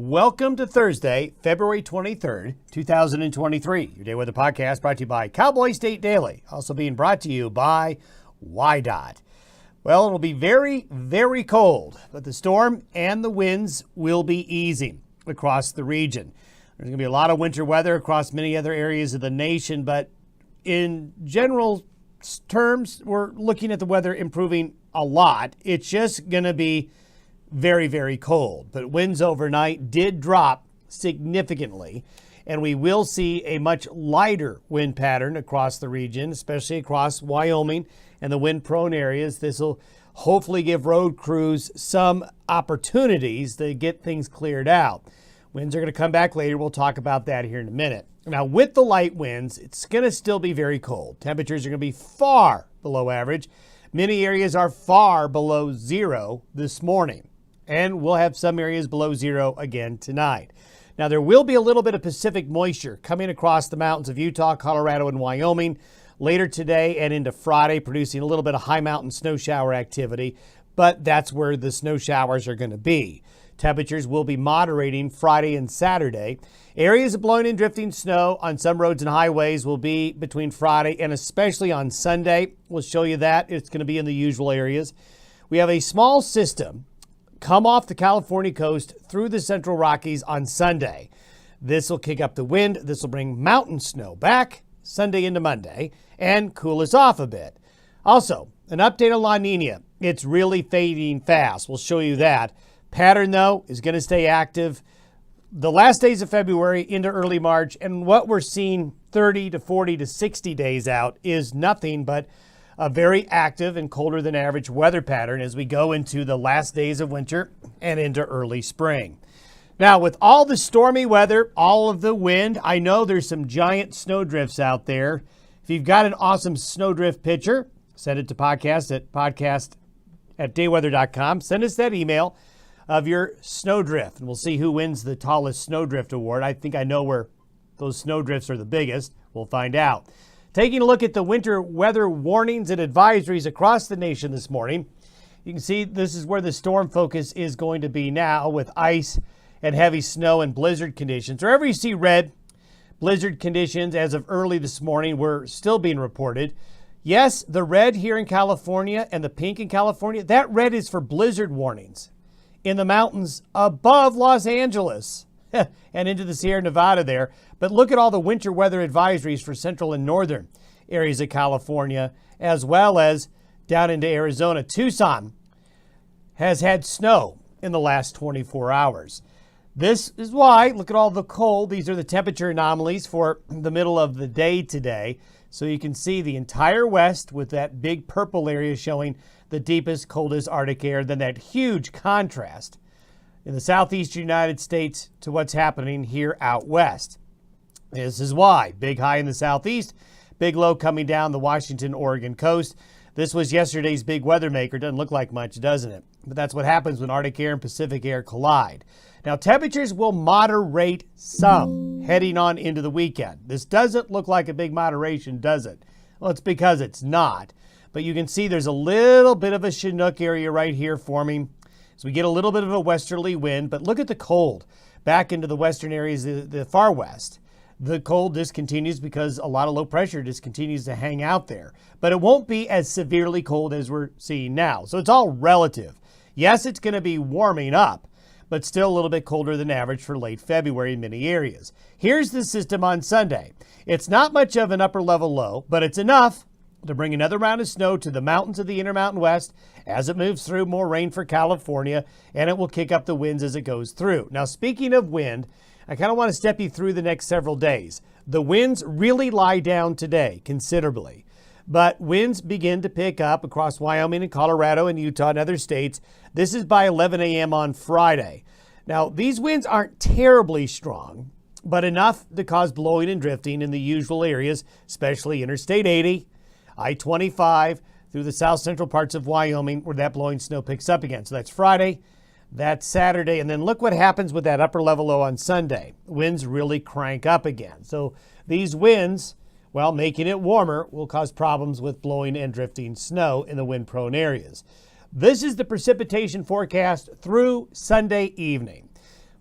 Welcome to Thursday, February 23rd, 2023. Your Day Weather Podcast brought to you by Cowboy State Daily. Also being brought to you by WYDOT. Well, it'll be very, very cold, but the storm and the winds will be easing across the region. There's going to be a lot of winter weather across many other areas of the nation, but in general terms, we're looking at the weather improving a lot. It's just going to be very, very cold, but winds overnight did drop significantly, and we will see a much lighter wind pattern across the region, especially across Wyoming and the wind-prone areas. This will hopefully give road crews some opportunities to get things cleared out. Winds are going to come back later. We'll talk about that here in a minute. Now, with the light winds, it's going to still be very cold. Temperatures are going to be far below average. Many areas are far below zero this morning. And we'll have some areas below zero again tonight. Now, there will be a little bit of Pacific moisture coming across the mountains of Utah, Colorado, and Wyoming later today and into Friday, producing a little bit of high mountain snow shower activity. But that's where the snow showers are going to be. Temperatures will be moderating Friday and Saturday. Areas of blowing and drifting snow on some roads and highways will be between Friday and especially on Sunday. We'll show you that. It's going to be in the usual areas. We have a small system come off the California coast through the Central Rockies on Sunday. This will kick up the wind. This will bring mountain snow back Sunday into Monday and cool us off a bit. Also, an update on La Nina. It's really fading fast. We'll show you that. Pattern, though, is going to stay active the last days of February into early March. And what we're seeing 30 to 40 to 60 days out is nothing but a very active and colder than average weather pattern as we go into the last days of winter and into early spring. Now, with all the stormy weather, all of the wind, I know there's some giant snowdrifts out there. If you've got an awesome snowdrift picture, send it to podcast@dayweather.com. Send us that email of your snowdrift, and we'll see who wins the tallest snowdrift award. I think I know where those snowdrifts are the biggest. We'll find out. Taking a look at the winter weather warnings and advisories across the nation this morning, you can see this is where the storm focus is going to be now with ice and heavy snow and blizzard conditions. Wherever you see red, blizzard conditions as of early this morning were still being reported. Yes, the red here in California and the pink in California, that red is for blizzard warnings in the mountains above Los Angeles and into the Sierra Nevada there. But look at all the winter weather advisories for central and northern areas of California, as well as down into Arizona. Tucson has had snow in the last 24 hours. This is why, look at all the cold. These are the temperature anomalies for the middle of the day today. So you can see the entire west with that big purple area showing the deepest, coldest Arctic air, then that huge contrast in the southeastern United States to what's happening here out west. This is why. Big high in the southeast, big low coming down the Washington-Oregon coast. This was yesterday's big weather maker. Doesn't look like much, doesn't it? But that's what happens when Arctic air and Pacific air collide. Now, temperatures will moderate some heading on into the weekend. This doesn't look like a big moderation, does it? Well, it's because it's not. But you can see there's a little bit of a Chinook area right here forming. So we get a little bit of a westerly wind, but look at the cold back into the western areas, the far west. The cold discontinues because a lot of low pressure just continues to hang out there. But it won't be as severely cold as we're seeing now. So it's all relative. Yes, it's going to be warming up, but still a little bit colder than average for late February in many areas. Here's the system on Sunday. It's not much of an upper level low, but it's enough to bring another round of snow to the mountains of the Intermountain West as it moves through. More rain for California, and it will kick up the winds as it goes through. Now, speaking of wind, I kind of want to step you through the next several days. The winds really lie down today considerably, but winds begin to pick up across Wyoming and Colorado and Utah and other states. This is by 11 a.m. on Friday. Now, these winds aren't terribly strong, but enough to cause blowing and drifting in the usual areas, especially Interstate 80, I-25, through the south central parts of Wyoming where that blowing snow picks up again. So that's Friday, that's Saturday, and then look what happens with that upper level low on Sunday. Winds really crank up again. So these winds, well, making it warmer, will cause problems with blowing and drifting snow in the wind-prone areas. This is the precipitation forecast through Sunday evening.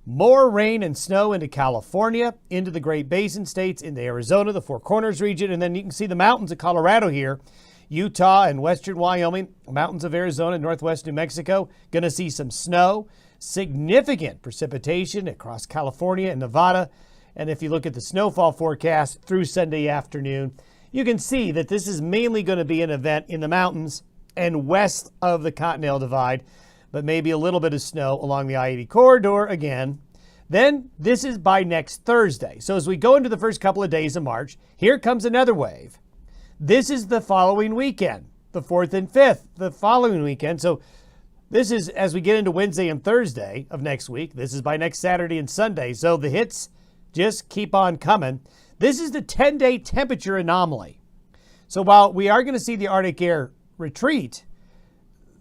More rain and snow into California, into the Great Basin states, into Arizona, the Four Corners region, and then you can see the mountains of Colorado here, Utah and western Wyoming, mountains of Arizona, northwest New Mexico. Going to see some snow, significant precipitation across California and Nevada. And if you look at the snowfall forecast through Sunday afternoon, you can see that this is mainly going to be an event in the mountains and west of the Continental Divide, but maybe a little bit of snow along the I-80 corridor again. Then this is by next Thursday. So as we go into the first couple of days of March, here comes another wave. This is the following weekend, the 4th and 5th, the following weekend. So this is as we get into Wednesday and Thursday of next week. This is by next Saturday and Sunday. So the hits just keep on coming. This is the 10-day temperature anomaly. So while we are going to see the Arctic air retreat,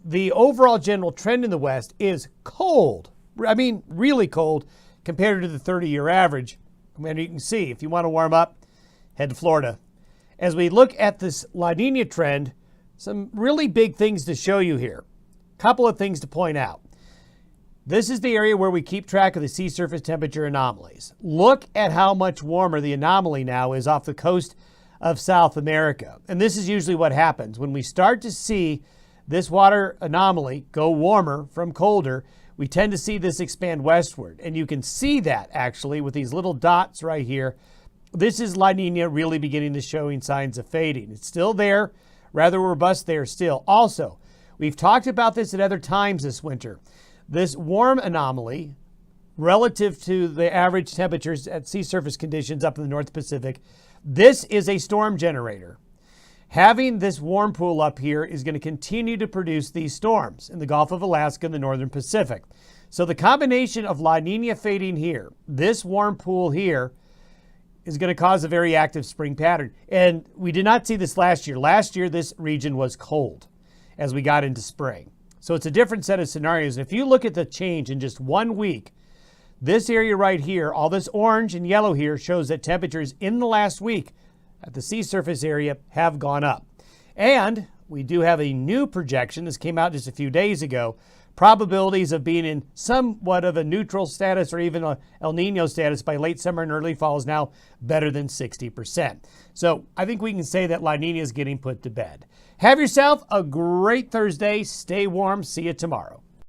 the overall general trend in the West is cold. I mean, really cold compared to the 30-year average. And you can see, if you want to warm up, head to Florida. As we look at this La Nina trend, some really big things to show you here. Couple of things to point out. This is the area where we keep track of the sea surface temperature anomalies. Look at how much warmer the anomaly now is off the coast of South America. And this is usually what happens. When we start to see this water anomaly go warmer from colder, we tend to see this expand westward. And you can see that actually with these little dots right here. This is La Nina really beginning to showing signs of fading. It's still there, rather robust there still. Also, we've talked about this at other times this winter. This warm anomaly relative to the average temperatures at sea surface conditions up in the North Pacific, this is a storm generator. Having this warm pool up here is going to continue to produce these storms in the Gulf of Alaska and the Northern Pacific. So the combination of La Nina fading here, this warm pool here, is going to cause a very active spring pattern. And we did not see this last year. Last year, this region was cold as we got into spring. So it's a different set of scenarios. And if you look at the change in just 1 week, this area right here, all this orange and yellow here shows that temperatures in the last week at the sea surface area have gone up. And we do have a new projection. This came out just a few days ago. Probabilities of being in somewhat of a neutral status or even a El Nino status by late summer and early fall is now better than 60%. So I think we can say that La Nina is getting put to bed. Have yourself a great Thursday. Stay warm. See you tomorrow.